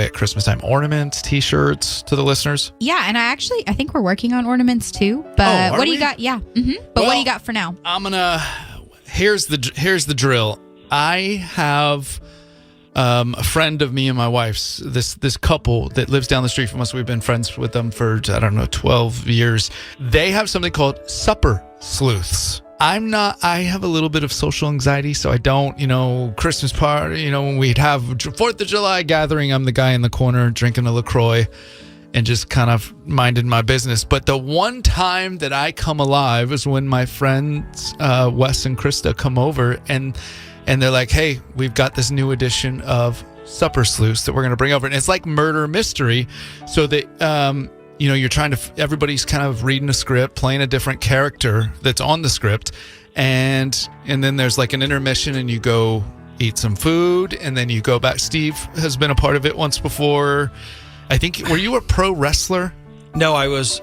get Christmas time ornaments, T-shirts to the listeners? Yeah, and I think we're working on ornaments too. But what do you got? Yeah. But what do you got for now? Here's the drill. I have a friend of me and my wife's, this couple that lives down the street from us. We've been friends with them for, 12 years. They have something called Supper Sleuths. I have a little bit of social anxiety, so I don't, Christmas party, when we'd have 4th of July gathering, I'm the guy in the corner drinking a LaCroix and just kind of minding my business. But the one time that I come alive is when my friends, Wes and Krista, come over and they're like, hey, we've got this new edition of Supper Sleuths that we're going to bring over. And it's like murder mystery. So that, you're trying to, everybody's kind of reading a script, playing a different character that's on the script. And then there's like an intermission and you go eat some food and then you go back. Steve has been a part of it once before. I think, were you a pro wrestler? No, I was,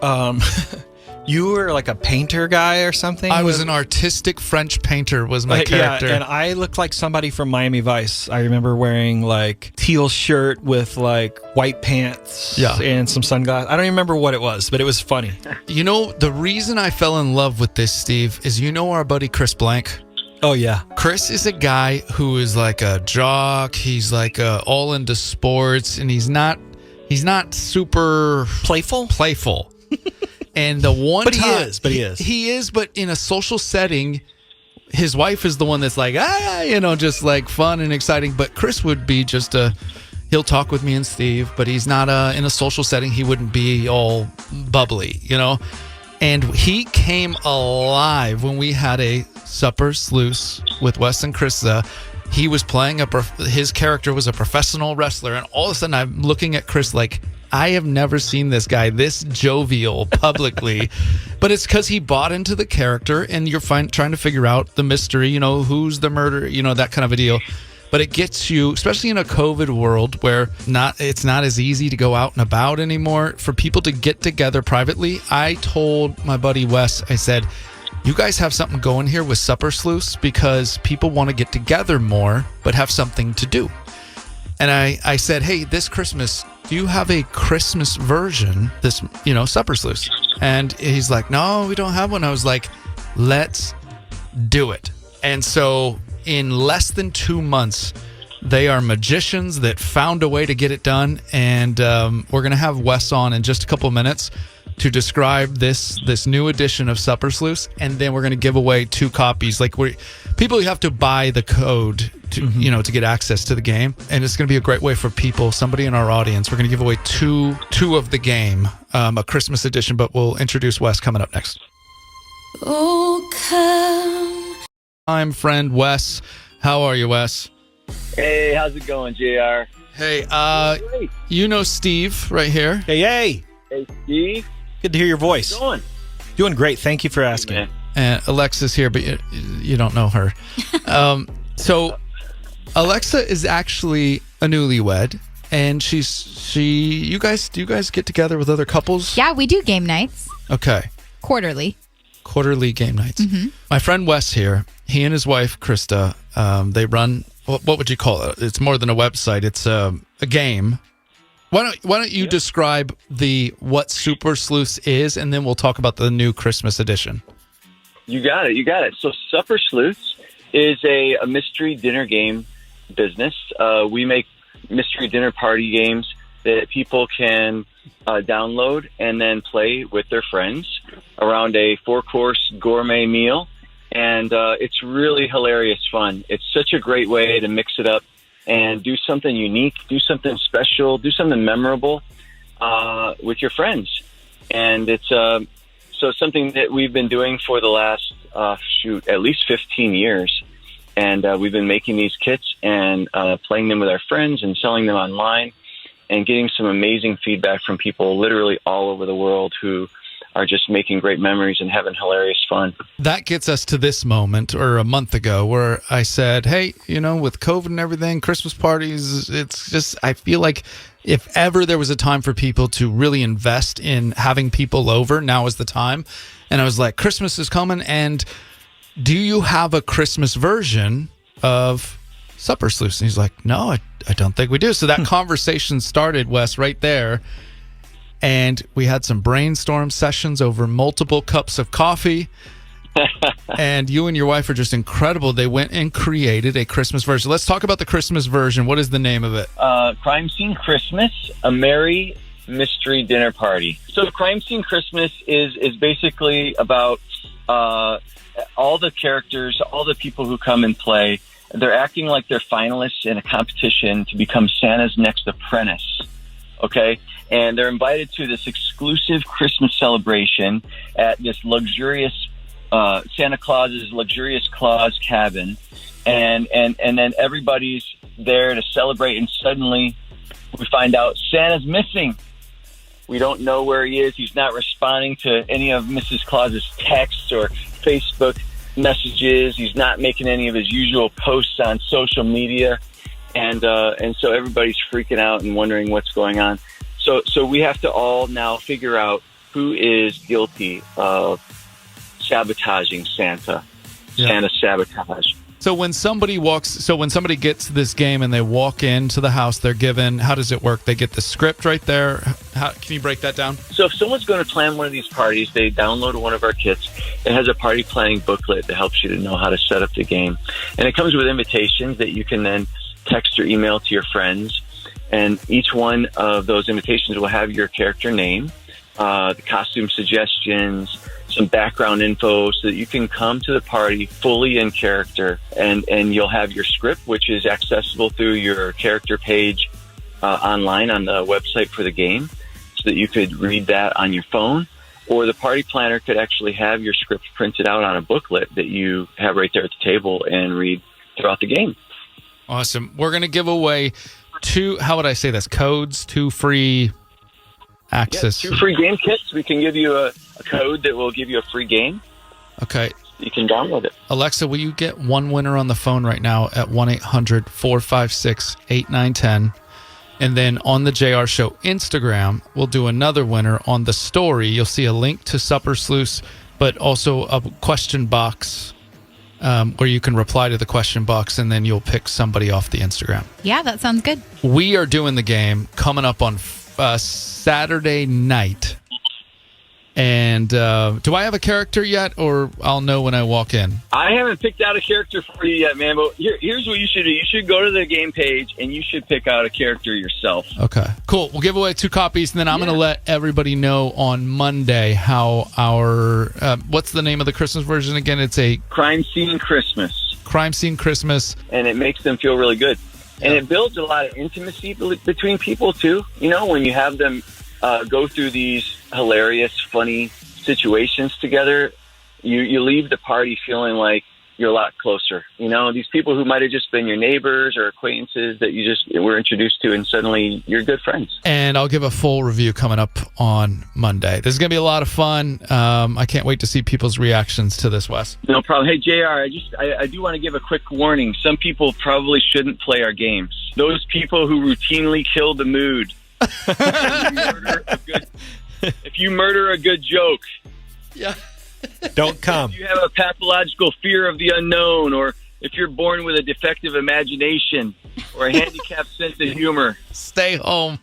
you were like a painter guy or something? I was an artistic French painter was my character. Yeah, and I looked like somebody from Miami Vice. I remember wearing like teal shirt with like white pants and some sunglasses. I don't even remember what it was, but it was funny. The reason I fell in love with this, Steve, is our buddy Chris Blank? Oh, yeah. Chris is a guy who is like a jock. He's like all into sports, and he's not super playful. And the one he is. He is, but in a social setting, his wife is the one that's like, just like fun and exciting. But Chris would be he'll talk with me and Steve, but he's not in a social setting. He wouldn't be all bubbly, And he came alive when we had a Supper Sleuths with Wes and Krista. He was playing his character was a professional wrestler, and all of a sudden I'm looking at Chris like, I have never seen this guy this jovial publicly, but it's because he bought into the character, and you're trying to figure out the mystery, who's the murderer, that kind of a deal. But it gets you, especially in a COVID world where it's not as easy to go out and about anymore, for people to get together privately. I told my buddy Wes, I said, you guys have something going here with Supper Sleuths because people want to get together more, but have something to do. And I said, hey, this Christmas, do you have a Christmas version, this, Supper Sleuths? And he's like, no, we don't have one. I was like, let's do it. And so in less than 2 months, they are magicians that found a way to get it done. And we're going to have Wes on in just a couple of minutes to describe this new edition of Supper Sleuths. And then we're going to give away 2 copies. Like people, you have to buy the code to to get access to the game, and it's going to be a great way for people, somebody in our audience. We're going to give away two of the game, a Christmas edition, but we'll introduce Wes coming up next. I'm friend Wes. How are you, Wes? Hey, how's it going, JR? Hey, Steve right here. Hey, Steve. Good to hear your voice. How's it going? Doing great. Thank you for asking. Hey, and Alexa's here, but you don't know her. So Alexa is actually a newlywed, and do you guys get together with other couples? Yeah, we do game nights. Okay. Quarterly game nights. Mm-hmm. My friend Wes here, he and his wife Krista, they run, what would you call it? It's more than a website. It's a game. Why don't you describe what Supper Sleuths is, and then we'll talk about the new Christmas edition. You got it. So Supper Sleuths is a mystery dinner game business. We make mystery dinner party games that people can download and then play with their friends around a 4-course gourmet meal. And it's really hilarious fun. It's such a great way to mix it up and do something unique, do something special, do something memorable with your friends. And it's something that we've been doing for the last, at least 15 years. And we've been making these kits and playing them with our friends and selling them online and getting some amazing feedback from people literally all over the world who are just making great memories and having hilarious fun. That gets us to this moment, or a month ago, where I said, hey, with COVID and everything, Christmas parties, it's just, I feel like if ever there was a time for people to really invest in having people over, now is the time. And I was like, Christmas is coming, and do you have a Christmas version of Supper Sleuths? And he's like, no, I don't think we do. So that conversation started, Wes, right there. And we had some brainstorm sessions over multiple cups of coffee. And you and your wife are just incredible. They went and created a Christmas version. Let's talk about the Christmas version. What is the name of it? Crime Scene Christmas, a merry mystery dinner party. So Crime Scene Christmas is basically about all the characters, all the people who come and play. They're acting like they're finalists in a competition to become Santa's next apprentice. Okay? And they're invited to this exclusive Christmas celebration at this luxurious Santa Claus's luxurious Claus cabin, and then everybody's there to celebrate, and suddenly we find out Santa's missing. We don't know where he is. He's not responding to any of Mrs. Claus's texts or Facebook messages. He's not making any of his usual posts on social media, and so everybody's freaking out and wondering what's going on. So we have to all now figure out who is guilty of sabotaging Santa. Yeah. Santa sabotage. So when somebody gets this game and they walk into the house, they're given, how does it work? They get the script right there. Can you break that down? So if someone's going to plan one of these parties, they download one of our kits. It has a party planning booklet that helps you to know how to set up the game. And it comes with invitations that you can then text or email to your friends. And each one of those invitations will have your character name, the costume suggestions, some background info, so that you can come to the party fully in character, and you'll have your script, which is accessible through your character page online on the website for the game, so that you could read that on your phone, or the party planner could actually have your script printed out on a booklet that you have right there at the table and read throughout the game. Awesome. We're going to give away two free access. Yeah, 2 free game kits. We can give you a code that will give you a free game. Okay. You can download it. Alexa, will you get one winner on the phone right now at 1-800-456-8910? And then on the Jayar Show Instagram, we'll do another winner on the story. You'll see a link to Supper Sleuths, but also a question box where you can reply to the question box, and then you'll pick somebody off the Instagram. Yeah, that sounds good. We are doing the game coming up on Saturday night. And do I have a character yet, or I'll know when I walk in? I haven't picked out a character for you yet, man, but here's what you should do. You should go to the game page, and you should pick out a character yourself. Okay, cool. We'll give away 2 copies, and then I'm going to let everybody know on Monday how our... what's the name of the Christmas version again? It's a... Crime Scene Christmas. Crime Scene Christmas. And it makes them feel really good. And it builds a lot of intimacy between people, too. You know, when you have them go through these hilarious, funny situations together, you leave the party feeling like you're a lot closer. You know, these people who might have just been your neighbors or acquaintances that you just were introduced to, and suddenly you're good friends. And I'll give a full review coming up on Monday. This is going to be a lot of fun. I can't wait to see people's reactions to this, Wes. No problem. Hey, JR, I do want to give a quick warning. Some people probably shouldn't play our games. Those people who routinely kill the mood. If you murder a good joke, yeah, don't come. If you have a pathological fear of the unknown, or if you're born with a defective imagination or a handicapped sense of humor, stay home.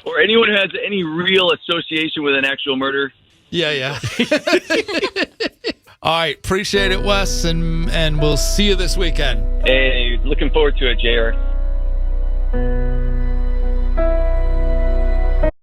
Or anyone who has any real association with an actual murder. Yeah. All right, appreciate it, Wes, and we'll see you this weekend. Hey, looking forward to it, JR.